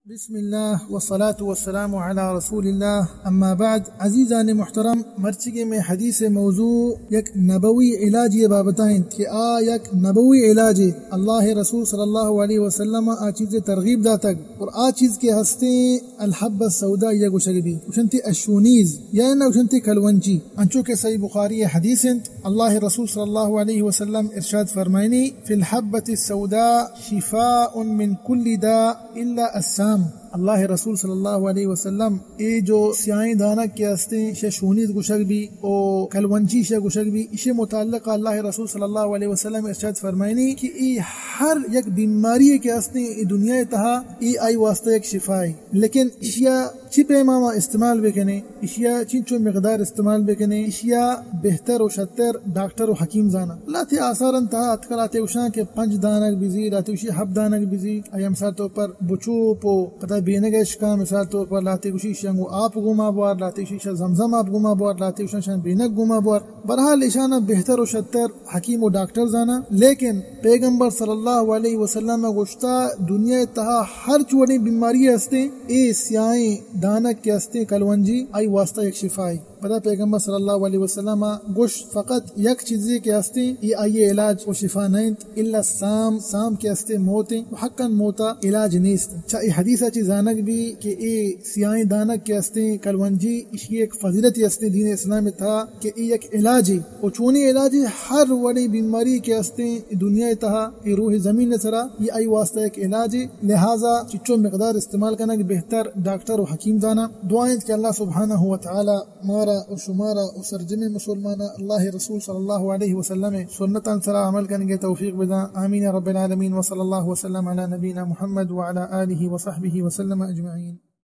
بسم الله والصلاة والسلام على رسول الله اما بعد عزیزان محترم مرچگی میں حدیث موضوع یک نبوی علاج یہ بابتائیں کہ یک نبوی علاج اللہ رسول صلی اللہ علیہ وسلم چیز ترغیب داتک اور چیز کے ہستے الحب السوداء یا گشگبی وشنتی الشونیز یا نہ وشنتی کلونچی انچو کے صحیح بخاری حدیث اللہ رسول صلی اللہ علیہ وسلم ارشاد فرمائنی فی الحبۃ السوداء شفاء من کل داء الا السام اللہ رسول صلی اللہ علیہ وسلم اے جو سیاہیں دانا کے ہستے شونیز گشگ بھی او کلونچی شے گشگ بھی اسے متعلق اللہ رسول صلی اللہ علیہ وسلم ارشاد فرمائنی کہ ای ہر یک بیماری کے ہستے ای دنیا تہا ای آئی واسطہ ایک شفا ہے، لیکن اشیا چی پیماما استعمال بکنے، اشیا چنچو مقدار استعمال بکنے، اشیا بہتر و شتر ڈاکٹر و حکیم زانا لاتے آثارن تہا اتکل آتے وشان کے 5 دانک بیزی لاتے وشی 7 دانک بیزی ایم سار تو پر بچو پو قطع بینگا اشکا مثال طور پر لاتے گوشی شنگو آپ گوما بوار لاتے گوشی زمزم آپ گوما بوار لاتے گوشی شان بینگ گوما بوار برحال اشانہ بہتر و شتر حکیم و ڈاکٹر زانا، لیکن پیغمبر صلی اللہ علیہ وسلم گوشتا دنیا تہا ہر چوڑی بیماری ہستے اے سیائیں دانک کے ہستے کلونجی آئی واسطہ ایک شفائی پتا پیغمبر صلی اللہ علیہ وسلم گوشت فقط یک چیزی کے ہستے یہ آئیے علاج و شفا نہیں الا سام کے ہستے موتیں حقاً موتا علاج نیست اچھا ای حدیثہ چی زانک بھی کہ اے سیائیں دانک کے ہستے کلونجی اسی ایک فضیلت ہستے دین اسلام تھا کہ ای ایک علاج ہے اور چونی علاج ہر وڑی بیماری کے ہستے دنیا تہا ای روح زمین سرا یہ آئی واسطہ ایک علاج ہے، لہذا چچو مقدار استعمال کرنا کہ بہتر ڈاکٹر و حکیم دانا دعائیں کہ اللہ سبحانہ و تعالی مارا و شمارا و سرجم مسلمانہ اللہ رسول صلی اللہ علیہ وسلم سنت سرا عمل کرنے کے توفیق بدا آمین رب العالمین وصلی اللہ وسلم علی نبینا محمد وعلی آلہ وصحبہ وسلم اجمعین.